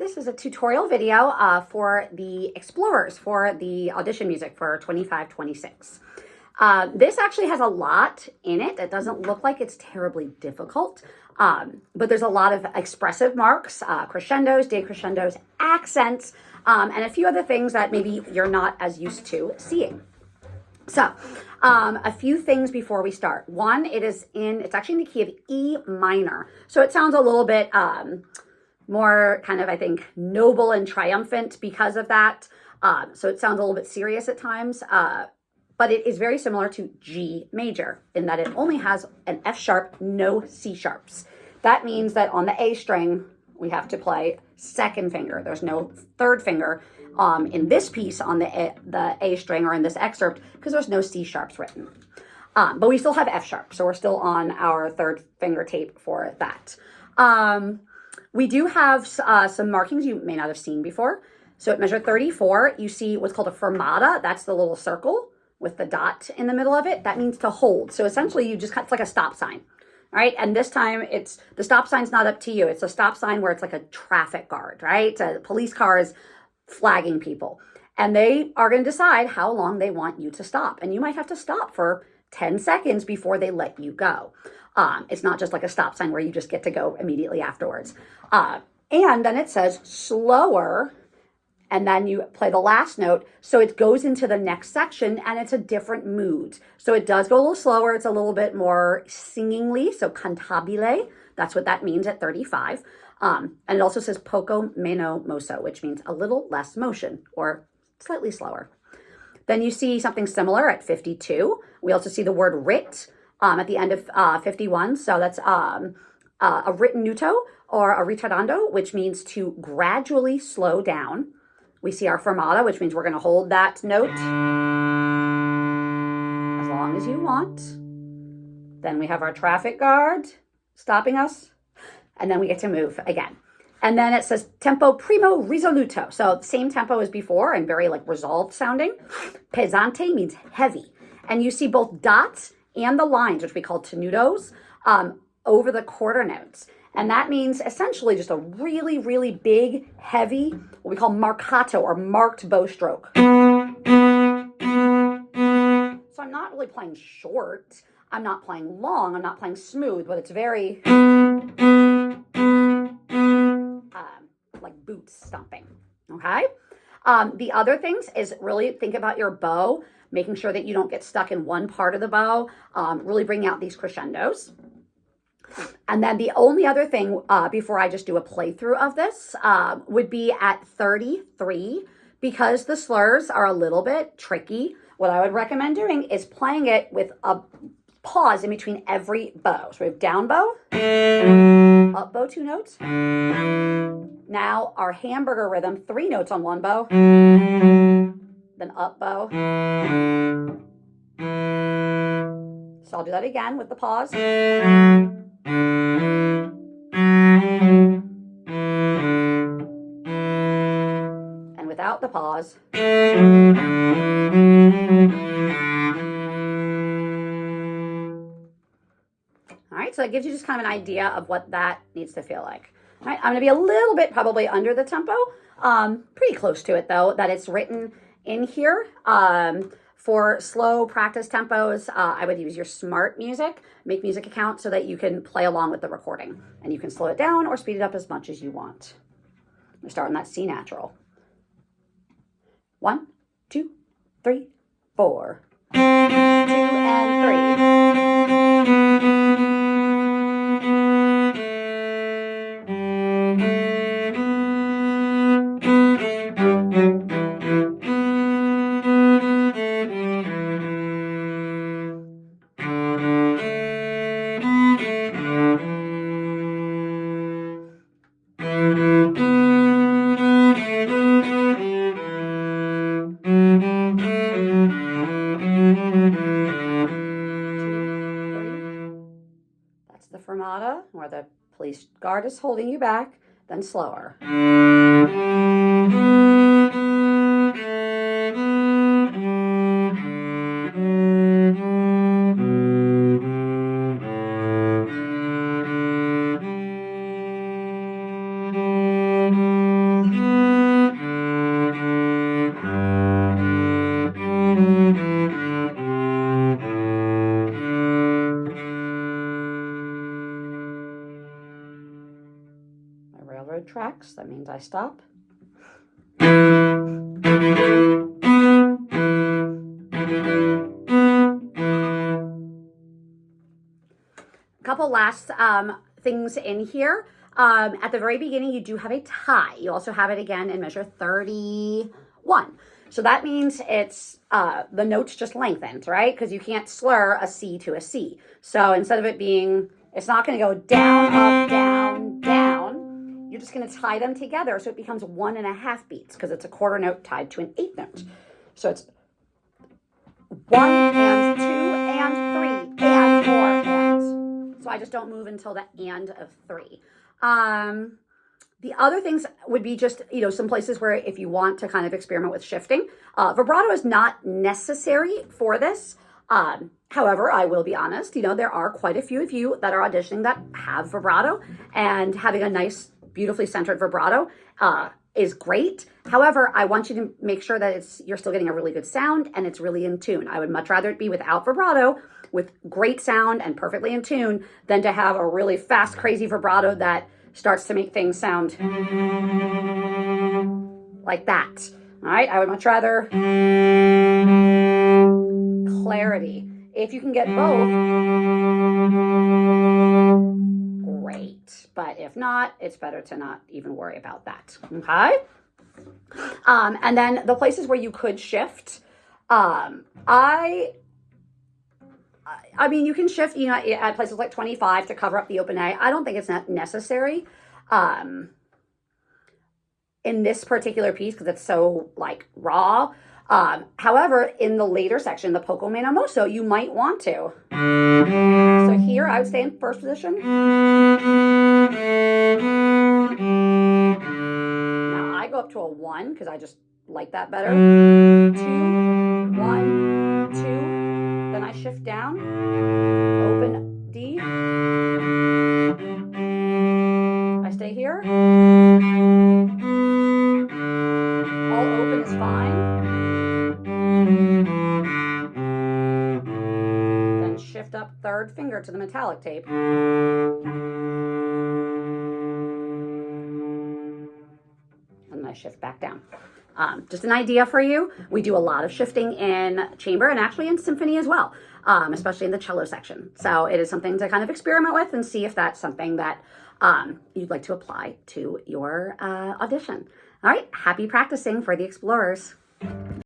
This is a tutorial video for the explorers for the audition music for 25-26. This actually has a lot in it. It doesn't look like it's terribly difficult, but there's a lot of expressive marks, crescendos, decrescendos, accents, and a few other things that maybe you're not as used to seeing. So, a few things before we start. One, it's actually in the key of E minor. So it sounds a little bit more kind of, I think, noble and triumphant because of that. So it sounds a little bit serious at times, but it is very similar to G major in that it only has an F sharp, no C sharps. That means that on the A string, we have to play second finger. There's no third finger in this piece on the A string or in this excerpt because there's no C sharps written. But we still have F sharp, so we're still on our third finger tape for that. We do have some markings you may not have seen before. So at measure 34, you see what's called a fermata. That's the little circle with the dot in the middle of it. That means to hold. So essentially you just, it's like a stop sign. All right, and this time the stop sign's not up to you. It's a stop sign where it's like a traffic guard, right? A police car is flagging people. And they are going to decide how long they want you to stop. And you might have to stop for 10 seconds before they let you go. It's not just like a stop sign where you just get to go immediately afterwards. And then it says slower, and then you play the last note. So it goes into the next section and it's a different mood. So it does go a little slower. It's a little bit more singingly, so cantabile. That's what that means at 35. And it also says poco meno mosso, which means a little less motion or slightly slower. Then you see something similar at 52. We also see the word writ at the end of 51. So that's a ritenuto or a ritardando, which means to gradually slow down. We see our fermata, which means we're going to hold that note as long as you want. Then we have our traffic guard stopping us, and then we get to move again. And then it says tempo primo risoluto. So same tempo as before and very like resolved sounding. Pesante means heavy. And you see both dots and the lines, which we call tenutos, over the quarter notes. And that means essentially just a really, really big, heavy, what we call marcato or marked bow stroke. So I'm not really playing short. I'm not playing long. I'm not playing smooth, but it's very like boot stomping, okay? The other things is really think about your bow, making sure that you don't get stuck in one part of the bow, really bring out these crescendos. And then the only other thing before I just do a playthrough of this would be at 33, because the slurs are a little bit tricky. What I would recommend doing is playing it with a pause in between every bow. So we have down bow, up bow, 2 notes. Now our hamburger rhythm, 3 notes on one bow, then up bow. So I'll do that again with the pause. And without the pause. All right, so that gives you just kind of an idea of what that needs to feel like. All right, I'm going to be a little bit probably under the tempo, pretty close to it though, that it's written in here. For slow practice tempos, I would use your smart music, make music account so that you can play along with the recording. And you can slow it down or speed it up as much as you want. We're starting that C natural. 1, 2, 3, 4. 2 and 3. That's the fermata, where the police guard is holding you back, then slower. covered tracks. That means I stop. Couple last things in here. At the very beginning, you do have a tie. You also have it again in measure 31. So that means it's the notes just lengthened, right? Because you can't slur a C to a C. So instead of it being, it's not going to go down, up, down, down. You're just going to tie them together so it becomes 1.5 beats because it's a quarter note tied to an 8th note. So it's 1 and 2 and 3 and 4 and. So I just don't move until the and of 3. The other things would be just, some places where if you want to kind of experiment with shifting, vibrato is not necessary for this. However, I will be honest, there are quite a few of you that are auditioning that have vibrato, and having a nice, beautifully centered vibrato is great. However, I want you to make sure that you're still getting a really good sound and it's really in tune. I would much rather it be without vibrato, with great sound and perfectly in tune, than to have a really fast, crazy vibrato that starts to make things sound like that. All right, I would much rather clarity. If you can get both, great. But if not, it's better to not even worry about that. Okay? And then the places where you could shift, I mean, you can shift, at places like 25 to cover up the open A. I don't think it's not necessary in this particular piece because it's so raw. However, in the later section, the poco meno mosso, you might want to. So here I would stay in first position. Now I go up to a 1 because I just like that better. 2, 1, 2. Then I shift down, open D. I stay here. All open is fine. Then shift up third finger to the metallic tape. And then I shift back down. Just an idea for you. We do a lot of shifting in chamber and actually in symphony as well, especially in the cello section. So it is something to kind of experiment with and see if that's something that you'd like to apply to your audition. All right, happy practicing for the Explorers.